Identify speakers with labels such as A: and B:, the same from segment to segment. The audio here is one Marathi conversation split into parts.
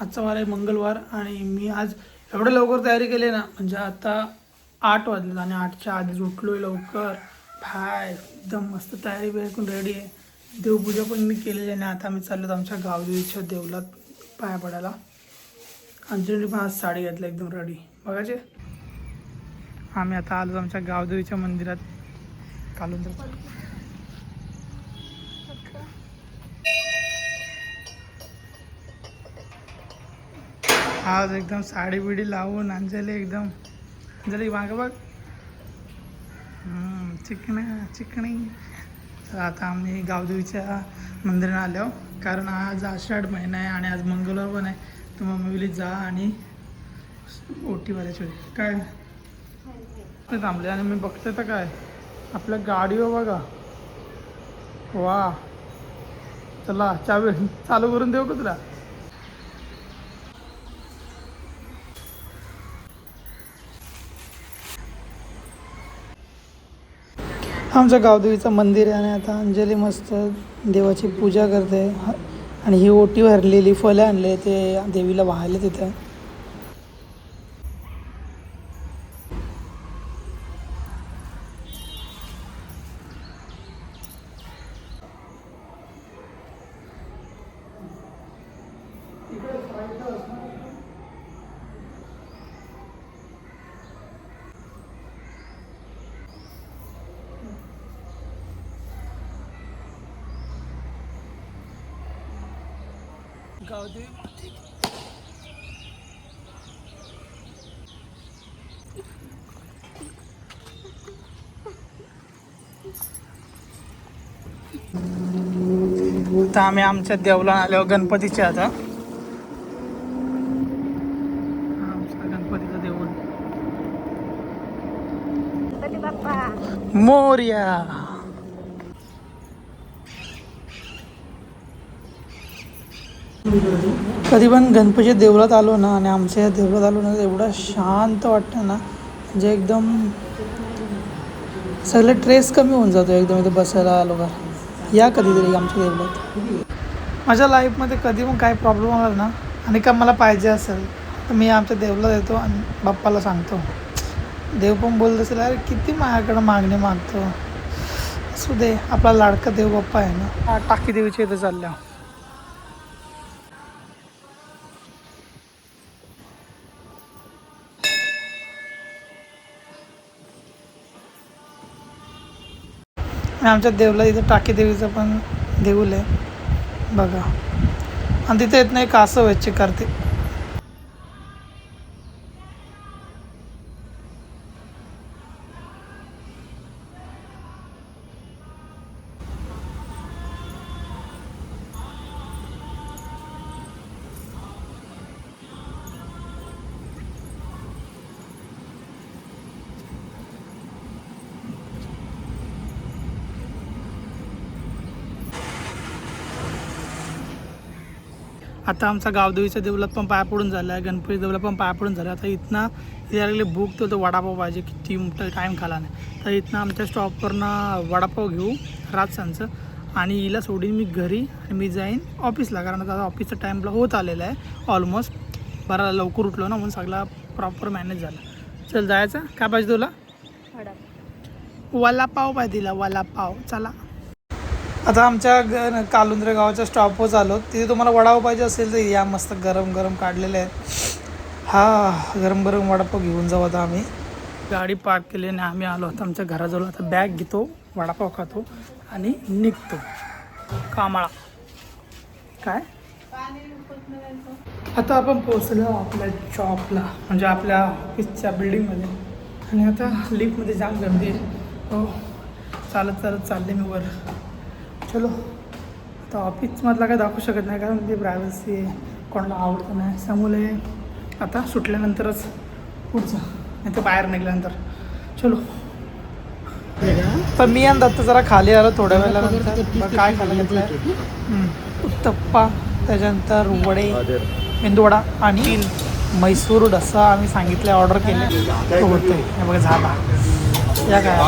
A: आजचा वार आहे मंगळवार आणि मी आज एवढं लवकर तयारी केली ना, म्हणजे आता 8 वाजले आणि 8च्या आधीच उठलोय लवकर. भाय एकदम मस्त तयारी करून रेडी आहे. देवपूजा पण मी केलेली आहे. आता आम्ही चाललो आमच्या गावदेवीच्या देवलात पाया पडायला. अंजली पण आज साडी घातली एकदम रेडी बघायचे. आम्ही आता आलो आमच्या गावदेवीच्या मंदिरात कालून तर आज एकदम साडी बिडी लावून अंजली एकदम अंजली मागं बघ चिकणी. तर आता आम्ही गावदेवीच्या मंदिरात आलो कारण आज आषाढ महिना आहे आणि आज मंगळवार पण आहे. तर मम्मी बोलली जा आणि ओटी भरायची होती काय थांबले आणि मी बघते तर काय आपल्या गाडीवर बघा. वा चला चावी चालू करून देऊ का तुला. आमच्या गावदेवीचं मंदिर आहे आणि आता अंजली मस्त देवाची पूजा करते आणि ही ओटी भरलेली फळं आणले ते देवीला वाहायला तिथं. गावदेवी आता आम्ही आमच्या देवला आलो गणपतीच्या. आता आमचा गणपतीचं देऊळ मोरया. कधी पण गणपतीच्या देवळात आलो ना आणि आमच्या देवळात आलो ना एवढं शांत वाटतं ना, म्हणजे एकदम सगळे ट्रेस कमी होऊन जातो एकदम इथे बसायला आलो का. या कधीतरी आमच्या देवळात. माझ्या लाईफमध्ये कधी पण काय प्रॉब्लेम आला ना आणि का मला पाहिजे असेल तर मी आमच्या देवळात येतो आणि बाप्पाला सांगतो. देव पण बोलत असेल अरे किती माझ्याकडं मागणी मागतो. असू दे आपला लाडका देव बाप्पा आहे ना. टाकी देवीच्या इथं चालल्या. आमच्या देवला इथं टाकी देवीचं पण देऊळ आहे बघा. आणि तिथे येत नाही कासव व्हायची करते. आता आमचा गावदेवीच्या देवळात पण पाया पडून झाला आहे. गणपती देवळात पण पाया पडून झाला. आता इथनं लागले भूक तर वडापाव पाहिजे किती मोठा टाईम खाला नाही. तर इथनं आमच्या स्टॉपवरनं वडापाव घेऊ राजसांचं आणि हिला सोडून मी घरी आणि मी जाईन ऑफिसला. कारण आता ऑफिसचा टाईमला होत आलेला आहे ऑलमोस्ट. बरा लवकर उठलो ना म्हणून सगळा प्रॉपर मॅनेज झाला. चल जायचं काय पाहिजे तुला. वडापाव पाहिजे तिला वडापाव. चला आता आमच्या कालुंद्रे गावाच्या स्टॉपवर आलो. तिथे तुम्हाला वडापाव पाहिजे असेल तर या मस्त गरम गरम काढलेले आहेत. हा गरम गरम वडापाव घेऊन जाऊ. आता आम्ही गाडी पार्क केली आणि आम्ही आलो आता आमच्या घराजवळ. आता बॅग घेतो वडापाव खातो आणि निघतो कामाळा. काय आता आपण पोहोचलो आपल्या जॉबला म्हणजे आपल्या ऑफिसच्या बिल्डिंगमध्ये. आणि आता लिफ्टमध्ये जाम गर्दी आहे. हो चालत चालत चालले मी वर. चलो आता ऑफिसमधला काय दाखवू शकत नाही कारण ती प्रायव्हसी कोणाला आवडतं नाही. त्यामुळे आता सुटल्यानंतरच पुढचं नाही तर बाहेर निघाल्यानंतर. चलो पण मी आणि दत्त जरा खाली आलो थोड्या वेळेला. नंतर काय खायला घेतलं आहे उत्तप्पा, त्याच्यानंतर वडे मेंदूवडा आणि मैसूर डसा आम्ही सांगितलं ऑर्डर केले. तो होतो हे बघा झाला. या काय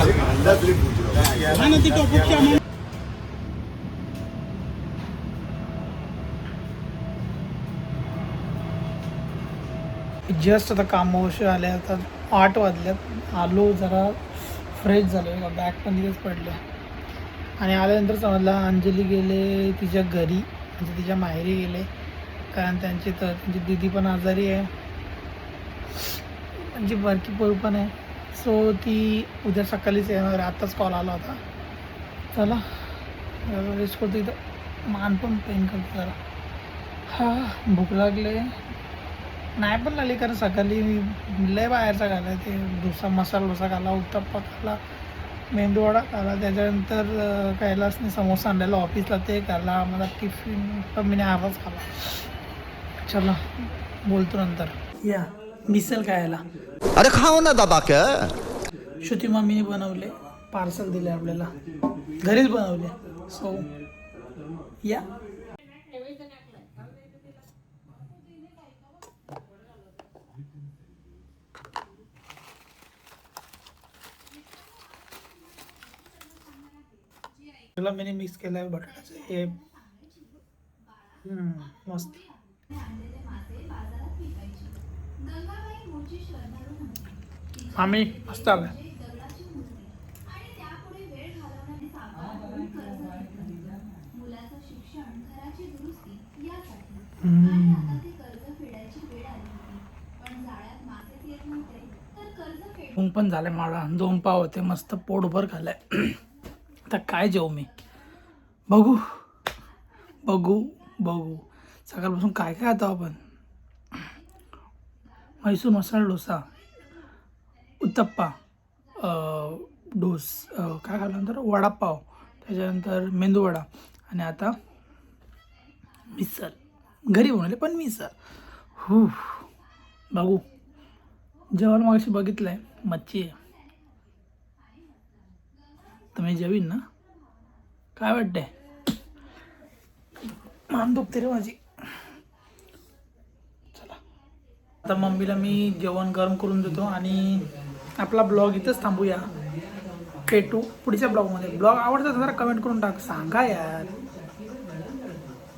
A: जस्ट आता कामावशी आले, आता 8 वाजल्यात. आलो जरा फ्रेश झालो, बॅग पण तिथेच पडलं आणि आल्यानंतर समजला अंजली गेले तिच्या घरी, म्हणजे तिच्या माहेरी गेले, कारण त्यांची दीदी पण आजारी आहे, म्हणजे बारकी पोर पण आहे. सो ती उद्या सकाळीच येणार. आत्ताच कॉल आला होता. चला रेस्ट करतो, इथं मान पण पेन करतो जरा. हा भूक लागले नाही पण लागली, कारण सकाळी मी लय बाहेरचा खाल्ला. ते डोसा, मसाला डोसा खाल्ला, उत्तप्पा खाल्ला, मेंदूवडा खाल्ला, त्याच्यानंतर कैलासने समोसा आणलेला ऑफिसला ते खाल्ला. मला टिफिन पण मी अर्धाच खाल्ला. चला बोलतो नंतर. या मिसल खायला.
B: अरे खाओ ना दादा. क्या
A: श्रुती मम्मीने बनवले, पार्सल दिले आपल्याला, घरीच बनवले. सो या त्याला मी मिक्स केलं आहे बटाट्याचं हे मस्त. आम्ही मस्त आलं. ऊन पण झालंय, मला 2 पाव होते मस्त पोटभर खाल्लाय. आता काय जेवू मी, बघू बघू बघू सकाळपासून काय काय आता आपण. म्हैसूर मसाला डोसा, उत्तप्पा, काय खाल्लं नंतर वडापाव, त्याच्यानंतर मेंदूवडा आणि आता मिसळ. घरी बनवले पण मिसळ. बघू. जेवण मगाशी बघितलं आहे, मच्छी आहे. तर मी जेवीन ना, काय वाटतंय. मान दुखते रे माझी. चला आता मम्मीला मी जेवण गरम करून देतो आणि आपला ब्लॉग इथंच थांबूया. भेटू पुढच्या ब्लॉगमध्ये. ब्लॉग आवडतात जरा कमेंट करून टाक, सांगा यार.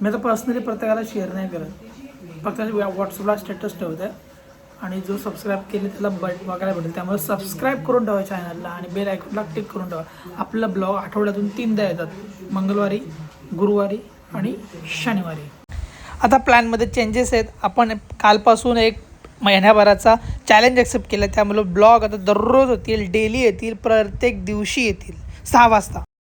A: मी तर पर्सनली प्रत्येकाला शेअर नाही करत, फक्त व्हॉट्सअपला स्टेटस ठेवते. आणि जो सबस्क्राईब केले त्याला बघायला भेटेल, त्यामुळे सबस्क्राईब करून ठेवा चॅनलला आणि बेल आयकॉनला क्लिक करून ठेवा. आपला ब्लॉग आठवड्यातून 3दा येतात, मंगळवारी, गुरुवारी आणि शनिवारी. आता प्लॅनमध्ये चेंजेस आहेत. आपण कालपासून एक महिन्याभराचा चॅलेंज ॲक्सेप्ट केला, त्यामुळे ब्लॉग आता दररोज येतील, डेली येतील, प्रत्येक दिवशी येतील 6 वाजता.